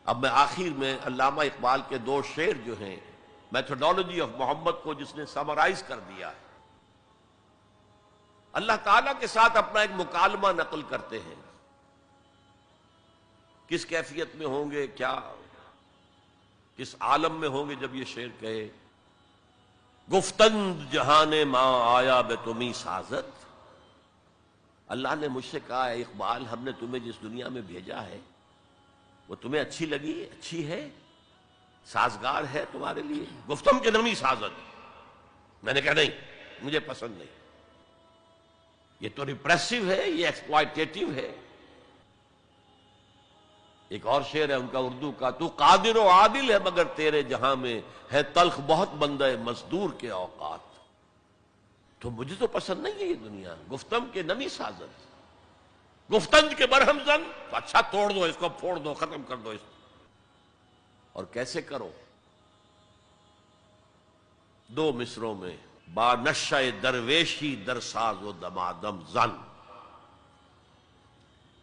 اب میں آخر میں علامہ اقبال کے دو شعر جو ہیں میتھڈالوجی آف محمد کو جس نے سمرائز کر دیا ہے، اللہ تعالیٰ کے ساتھ اپنا ایک مکالمہ نقل کرتے ہیں، کس کیفیت میں ہوں گے، کیا کس عالم میں ہوں گے جب یہ شعر کہے گفتند جہان ماں آیا بے تمہیں سازت۔ اللہ نے مجھ سے کہا ہے اقبال، ہم نے تمہیں جس دنیا میں بھیجا ہے وہ تمہیں اچھی لگی، اچھی ہے، سازگار ہے تمہارے لیے؟ گفتم کے نمی سازت۔ میں نے کہا نہیں، مجھے پسند نہیں، یہ تو ریپریسو ہے، یہ ایکسپلائٹیٹو ہے۔ ایک اور شعر ہے ان کا اردو کا، تو قادر و عادل ہے مگر تیرے جہاں میں ہے تلخ بہت بندہ مزدور کے اوقات۔ تو مجھے تو پسند نہیں ہے یہ دنیا، گفتم کے نمی سازت، گفتند کے برہم زن، تو اچھا توڑ دو اس کو، پھوڑ دو، ختم کر دو اس کو۔ اور کیسے کرو؟ دو مصروں میں، با نشہ درویشی در ساز و دمادم زن۔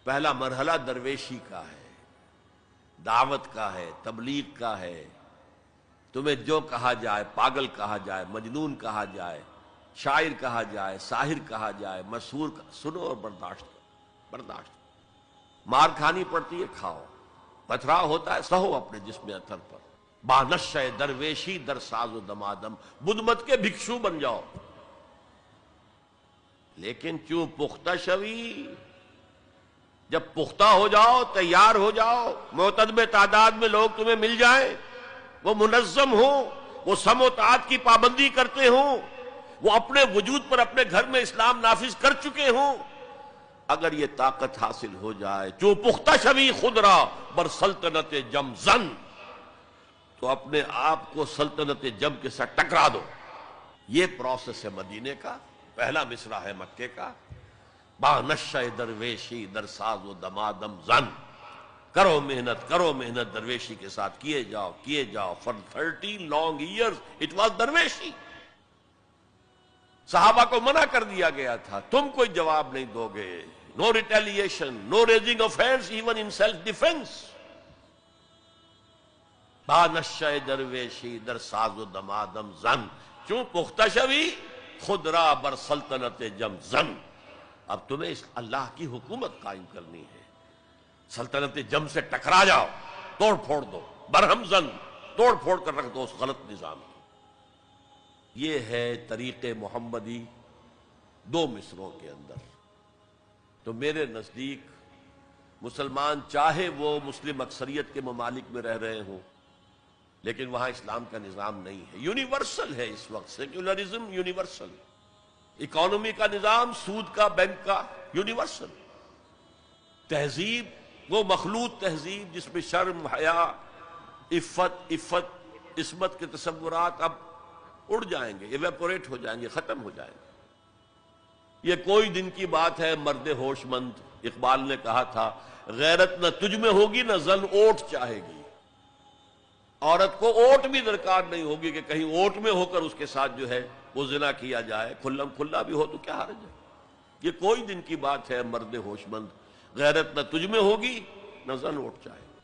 پہلا مرحلہ درویشی کا ہے، دعوت کا ہے، تبلیغ کا ہے، تمہیں جو کہا جائے، پاگل کہا جائے، مجنون کہا جائے، شاعر کہا جائے، ساحر کہا جائے، مسحور سنو اور برداشت کرو، برداشت۔ مار کھانی پڑتی ہے، کھاؤ، پتھرا ہوتا ہے، سہو اپنے جسم اثر پر۔ بانشہ درویشی در ساز و دمادم، بدھ مت کے بھکشو بن جاؤ، لیکن چوں پختہ شوی، جب پختہ ہو جاؤ، تیار ہو جاؤ، معتدب تعداد میں لوگ تمہیں مل جائیں، وہ منظم ہوں، وہ سموتعات کی پابندی کرتے ہوں، وہ اپنے وجود پر اپنے گھر میں اسلام نافذ کر چکے ہوں، اگر یہ طاقت حاصل ہو جائے، جو پختہ شوی خود را بر سلطنت جم زن، تو اپنے آپ کو سلطنت جم کے ساتھ ٹکرا دو۔ یہ پروسیس ہے مدینے کا، پہلا مصرع ہے مکے کا، با نشہ درویشی در ساز و دمادم زن۔ کرو محنت، کرو محنت، درویشی کے ساتھ کیے جاؤ، کیے جاؤ۔ for 30 long years it was درویشی۔ صحابہ کو منع کر دیا گیا تھا، تم کوئی جواب نہیں دو گے، no retaliation, no raising of hands even in self defense۔ با نشہ درویشی در ساز و دمادم زن، چون پختہ شوی خود را بر سلطنت جم زن۔ اب تمہیں اس اللہ کی حکومت قائم کرنی ہے، سلطنت جم سے ٹکرا جاؤ، توڑ پھوڑ دو، برہم زن، توڑ پھوڑ کر رکھ دو اس غلط نظام کو۔ یہ ہے طریق محمدی دو مصروں کے اندر۔ تو میرے نزدیک مسلمان چاہے وہ مسلم اکثریت کے ممالک میں رہ رہے ہوں، لیکن وہاں اسلام کا نظام نہیں ہے، یونیورسل ہے اس وقت، سیکولرزم یونیورسل، اکانومی کا نظام، سود کا، بینک کا، یونیورسل۔ تہذیب وہ مخلوط تہذیب جس میں شرم، حیا، عفت، عصمت کے تصورات اب اڑ جائیں گے، ایویپوریٹ ہو جائیں گے، ختم ہو جائیں گے۔ یہ کوئی دن کی بات ہے، مرد ہوش مند اقبال نے کہا تھا، غیرت نہ تجھ میں ہوگی نہ زن اوٹ چاہے گی۔ عورت کو اوٹ بھی درکار نہیں ہوگی کہ کہیں اوٹ میں ہو کر اس کے ساتھ جو ہے وہ زنا کیا جائے، کھلم کھلا بھی ہو تو کیا حرج ہے۔ یہ کوئی دن کی بات ہے، مرد ہوش مند، غیرت نہ تجھ میں ہوگی نہ زن اوٹ چاہے گی۔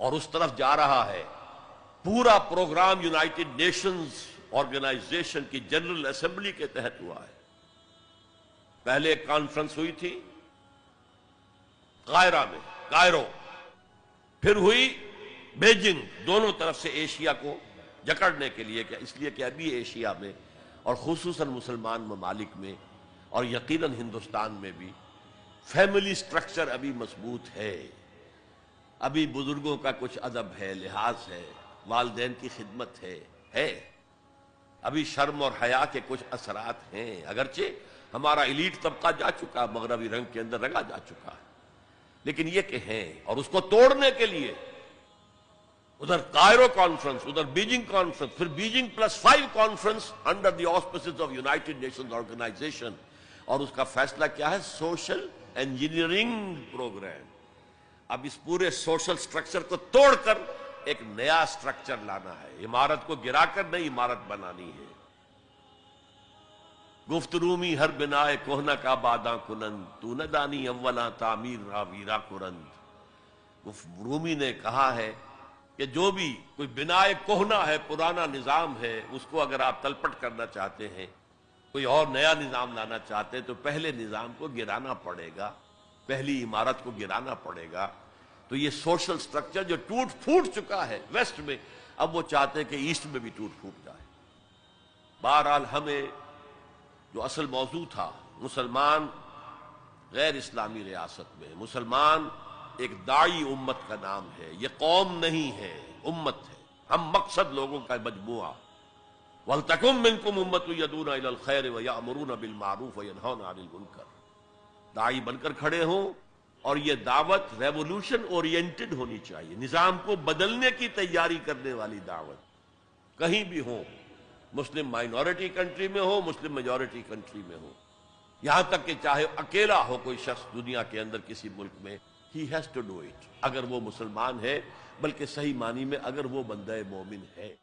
اور اس طرف جا رہا ہے۔ پورا پروگرام یونائٹڈ نیشنز آرگنائزیشن کی جنرل اسمبلی کے تحت ہوا ہے۔ پہلے ایک کانفرنس ہوئی تھی قاہرہ میں، کائرو، پھر ہوئی بیجنگ، دونوں طرف سے ایشیا کو جکڑنے کے لیے، اس لیے کہ ابھی ایشیا میں اور خصوصاً مسلمان ممالک میں اور یقیناً ہندوستان میں بھی فیملی سٹرکچر ابھی مضبوط ہے، ابھی بزرگوں کا کچھ ادب ہے، لحاظ ہے، والدین کی خدمت ہے، ابھی شرم اور حیا کے کچھ اثرات ہیں، اگرچہ ہمارا ایلیٹ طبقہ جا چکا، مغربی رنگ کے اندر رنگا جا چکا ہے، لیکن یہ کہ ہیں۔ اور اس کو توڑنے کے لیے ادھر کائرو کانفرنس، ادھر بیجنگ کانفرنس، پھر Beijing +5 conference under the auspices of United Nations organization, اور اس کا فیصلہ کیا ہے؟ Social engineering program. اب اس پورے سوشل سٹرکچر کو توڑ کر ایک نیا سٹرکچر لانا ہے، عمارت کو گرا کر نئی عمارت بنانی ہے۔ گفت رومی ہر بنائے کوہنا کا باداں کنند، تو نہ دانی اولا تعمیر را ویرا کرند۔ رومی نے کہا ہے کہ جو بھی کوئی بنائے کوہنا ہے، پرانا نظام ہے، اس کو اگر آپ تلپٹ کرنا چاہتے ہیں، کوئی اور نیا نظام لانا چاہتے ہیں، تو پہلے نظام کو گرانا پڑے گا، پہلی عمارت کو گرانا پڑے گا۔ تو یہ سوشل سٹرکچر جو ٹوٹ پھوٹ چکا ہے ویسٹ میں، اب وہ چاہتے ہیں کہ ایسٹ میں بھی ٹوٹ پھوٹ جائے۔ بہرحال ہمیں جو اصل موضوع تھا، مسلمان غیر اسلامی ریاست میں، مسلمان ایک داعی امت کا نام ہے، یہ قوم نہیں ہے، امت ہے، ہم مقصد لوگوں کا مجموعہ۔ وَلْتَكُن مِّنكُمْ أُمَّةٌ يَدْعُونَ إِلَى الْخَيْرِ وَيَأْمُرُونَ بِالْمَعْرُوفِ وَيَنْهَوْنَ عَنِ الْمُنكَرِ، داعی بن کر کھڑے ہوں، اور یہ دعوت ریولوشن اورینٹڈ ہونی چاہیے، نظام کو بدلنے کی تیاری کرنے والی دعوت، کہیں بھی ہو، مسلم مائنورٹی کنٹری میں ہو، مسلم میجورٹی کنٹری میں ہو، یہاں تک کہ چاہے اکیلا ہو کوئی شخص دنیا کے اندر کسی ملک میں، he has to do it، اگر وہ مسلمان ہے، بلکہ صحیح معنی میں اگر وہ بندہ مومن ہے۔